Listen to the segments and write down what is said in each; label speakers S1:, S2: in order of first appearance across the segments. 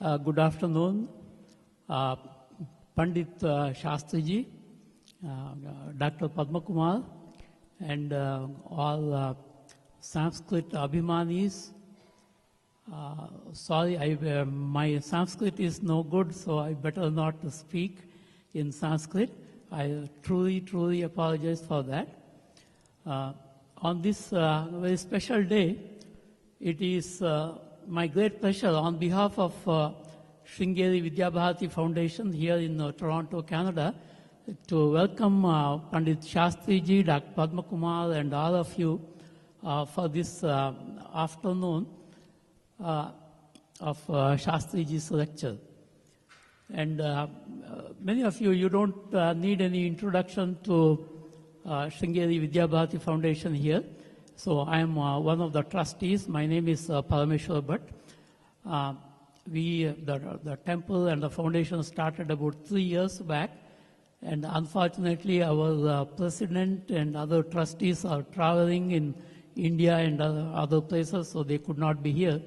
S1: Good afternoon, Pandit Shastriji, Dr. Padma Kumar, and all Sanskrit Abhimanis. Sorry, my Sanskrit is no good, so I better not speak in Sanskrit. I truly apologize for that. On this very special day, it is my great pleasure on behalf of Sringeri Vidya Bharathi Foundation here in Toronto, Canada, to welcome Pandit Shastriji, Dr. Padma Kumar, and all of you for this afternoon of Shastriji's lecture. And many of you don't need any introduction to Sringeri Vidya Bharathi Foundation here. So I am one of the trustees. My name is Parameshwar Bhatt. The temple and the foundation started about 3 years back. And unfortunately, our president and other trustees are traveling in India and other places, so they could not be here.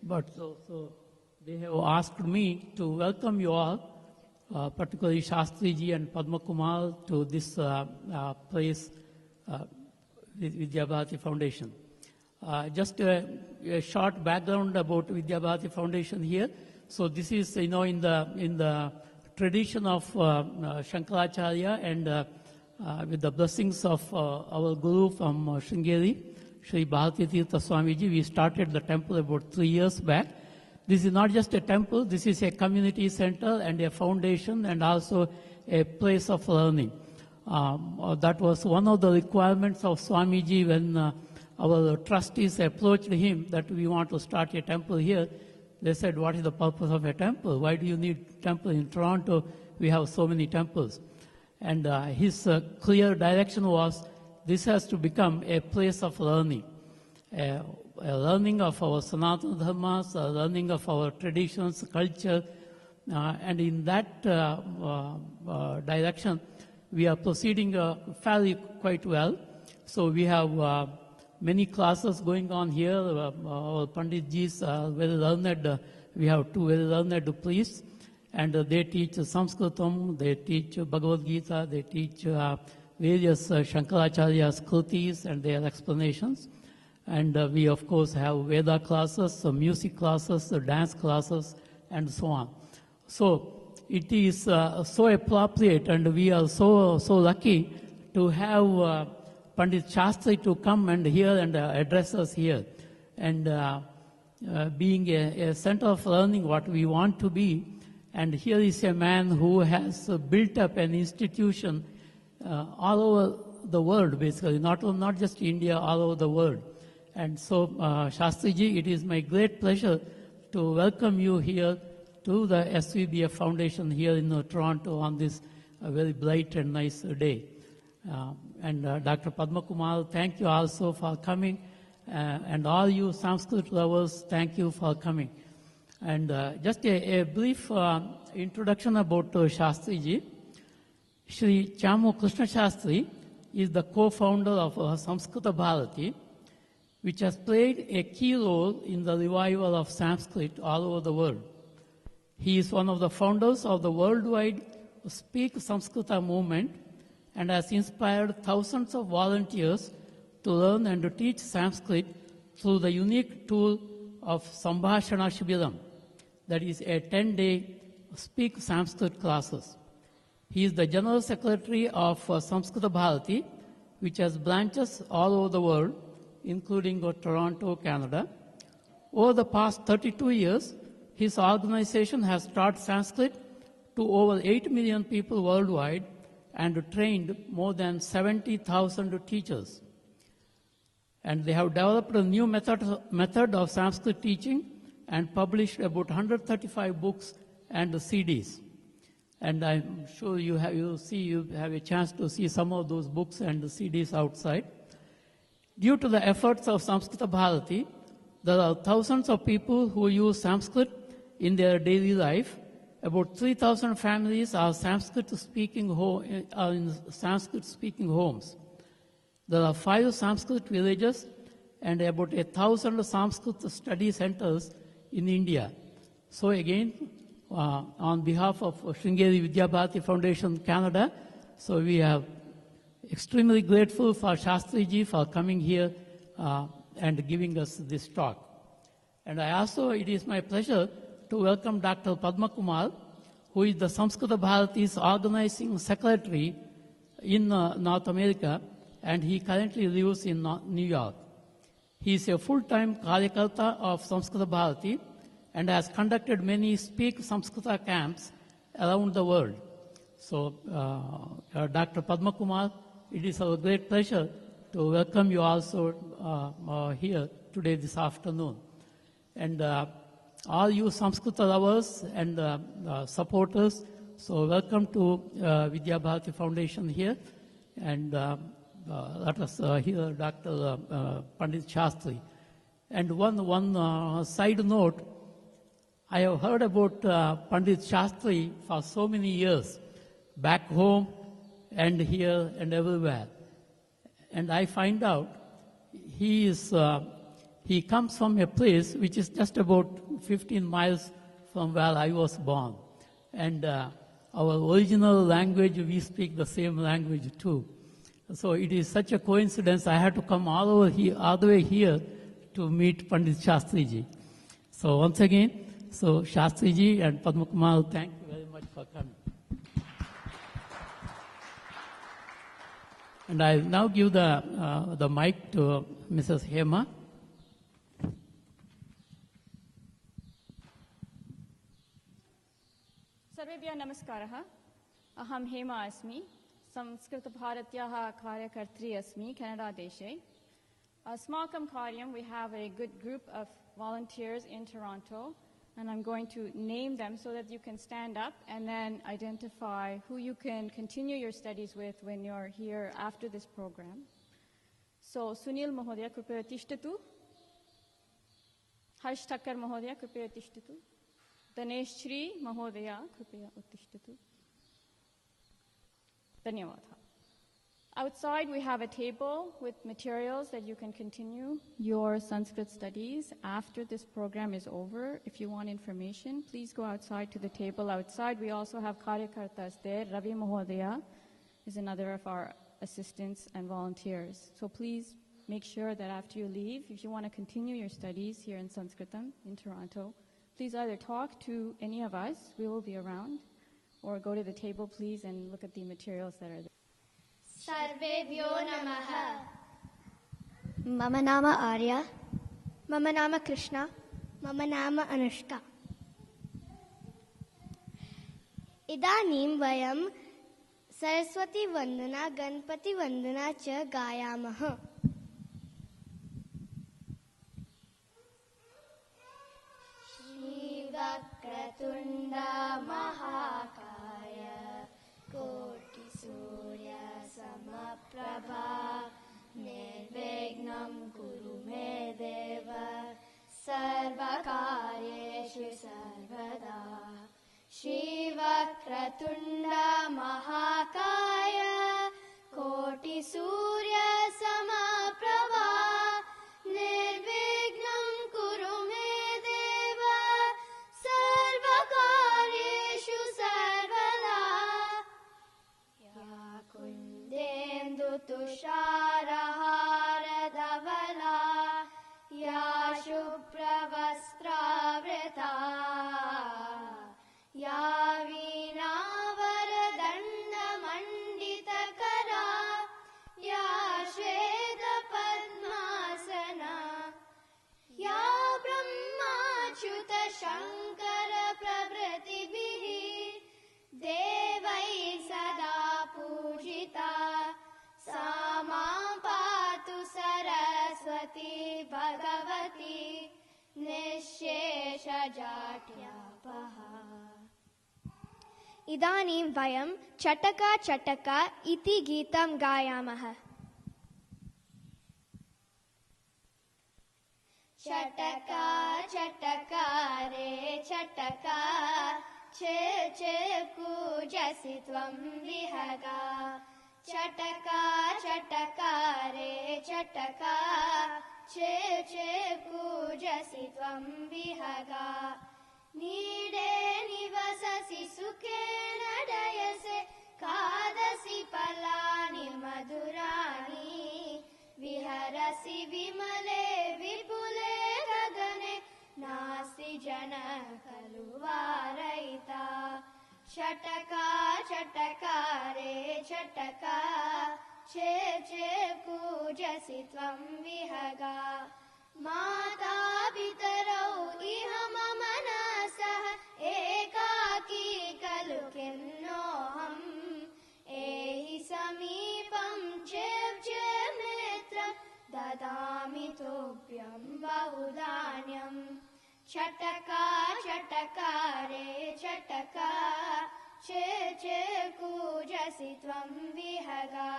S1: But so they have asked me to welcome you all, particularly Shastriji and Padma Kumar, to this place, Vidya Bharathi Foundation. Just a short background about Vidya Bharathi Foundation here. So this is, in the tradition of Shankaracharya and with the blessings of our Guru from Sringeri, Sri Bharati Tirtha Swamiji, we started the temple about 3 years back. This is not just a temple, this is a community center and a foundation and also a place of learning. That was one of the requirements of Swamiji when our trustees approached him that we want to start a temple here. They said, what is the purpose of a temple? Why do you need temple in Toronto? We have so many temples. And his clear direction was, this has to become a place of learning. A learning of our Sanatana Dharmas, a learning of our traditions, culture, and in that direction, we are proceeding fairly quite well. So we have many classes going on here. Our Panditjis are very learned. We have two very learned priests, and they teach Samskritam, they teach Bhagavad Gita, they teach various Shankaracharya's kritis and their explanations. And we, of course, have Veda classes, music classes, dance classes, and so on. So it is so appropriate, and we are so lucky to have Pandit Shastri to come and hear and address us here. And being a center of learning, what we want to be, and here is a man who has built up an institution all over the world, basically, not just India, all over the world. And so, Shastriji, it is my great pleasure to welcome you here to the SVBF Foundation here in Toronto on this very bright and nice day. And Dr. Padma Kumar, thank you also for coming. And all you Sanskrit lovers, thank you for coming. And just a brief introduction about Shastriji. Shri Chamu Krishna Shastri is the co-founder of Samskrita Bharathi, which has played a key role in the revival of Sanskrit all over the world. He is one of the founders of the worldwide Speak Samskrita movement and has inspired thousands of volunteers to learn and to teach Sanskrit through the unique tool of Sambhashana Shibiram, that is a 10-day Speak Sanskrit classes. He is the General Secretary of Samskrita Bharathi, which has branches all over the world, including Toronto, Canada. Over the past 32 years, his organization has taught Sanskrit to over 8 million people worldwide and trained more than 70,000 teachers. And they have developed a new method of Sanskrit teaching and published about 135 books and CDs. And I'm sure you have a chance to see some of those books and the CDs outside. Due to the efforts of Samskrita Bharathi, there are thousands of people who use Sanskrit in their daily life. About 3,000 families are in Sanskrit-speaking homes. There are 5 Sanskrit villages and about 1,000 Sanskrit study centers in India. So again, on behalf of Sringeri Vidya Bharati Foundation Canada, so we are extremely grateful for Shastriji for coming here and giving us this talk. And it is my pleasure to welcome Dr. Padma Kumar, who is the Samskrita Bharati's organizing secretary in North America, and he currently lives in New York. He is a full-time Karyakarta of Samskrita Bharati and has conducted many Speak Samskrita camps around the world. So, Dr. Padma Kumar, it is our great pleasure to welcome you also here today, this afternoon. And all you Samskrita lovers and supporters, so welcome to Vidya Bharati Foundation here. And let us hear Dr. Pandit Shastri. And one side note, I have heard about Pandit Shastri for so many years, back home and here and everywhere. And I find out he comes from a place which is just about 15 miles from where I was born. And our original language, we speak the same language too. So it is such a coincidence I had to come all the way here to meet Pandit Shastriji. So once again, so Shastriji and Padma Kumar, thank you very much for coming. And I now give the mic to Mrs. Hema.
S2: सर्वेभ्यः नमस्कारः. अहं हेमा अस्मि. संस्कृतभारत्याः कार्यकर्त्री अस्मि केनडादेशे. अस्माकं कार्यं, we have a good group of volunteers in Toronto, and I'm going to name them so that you can stand up and then identify who you can continue your studies with when you're here after this program. So Sunil Mahodaya, कृपया तिष्ठतु. Harsh Thakkar Mahodaya, कृपया तिष्ठतु. Danesh Shri Mahodaya, कृपया उत्तिष्ठतु. धन्यवादः. Outside we have a table with materials that you can continue your Sanskrit studies after this program is over. If you want information, please go outside to the table outside. We also have Karyakartas there. Ravi Mahodaya is another of our assistants and volunteers. So please make sure that after you leave, if you want to continue your studies here in Sanskritam in Toronto, please either talk to any of us, we will be around, or go to the table, please, and look at the materials that are there.
S3: Sarvebhyo namaha. Mama nama Arya. Mama nama Krishna. Mama nama Anushka. Idanim vayam Saraswati Vandana Ganpati Vandana cha gayamaha. Shivakratunda Mahakaya Koti Surya Samaprabha Nirvignam Kuru Me Deva Sarvakaryeshu Sarvada Shivakratunda Mahakaya Koti Surya Samaprabha Nirvignam Kuru Me Deva Sarvakaryeshu Sarvada Ya Kundendu Tusharahara Dhavala Ya Shupravastra Ya Veenavaradanda Manditakara Ya Shveta Padmasana Ya Brahmachyuta Shankara Prabhratibihi Devai Sada Pujita Samam Patu Saraswati Bhagavati Nishesha Jatyapaha Idanim vayam Chataka Chataka iti Geetam Gayamaha. Chataka Chataka re Chataka Che Che Pujasi Tvam Vihaga Chataka Chataka re Chataka Che Che Pujasi Tvam Vihaga Ni जीवसि सुखेन डयसे खादसि फलानि मधुराणि विहरसि विमले विपुले गगने नास्ति जनः खलु वारयिता छटका छटका रे छटका चेत् चेत् पूजसि त्वं विहगा माता पितरौ इह मम न सह एकाकी खलु किन्नोऽहम् एहि समीपं चेत् चेत् नेत्रं ददामि तुभ्यं बहुधान्यम् छटका छटका रे छटका चेत् चेत् पूजसि त्वं विहगा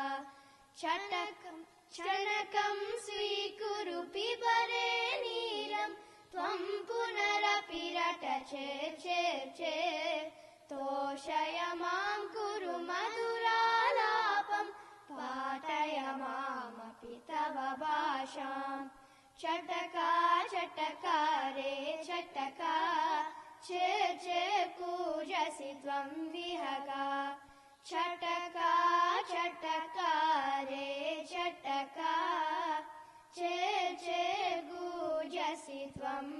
S3: क्षणकं स्वीकुरु पिबरे नीरं त्वं पुनरपि रट चेत् चेत् चेत् तोषय मां कुरु मधुरालापं पाठय मामपि तव भाषाम् छटका छटका रे छटका चेत् चेत् पूजसि त्वं विहगा छटका छटका रे छटका चेत् चेत् पूजसि त्वं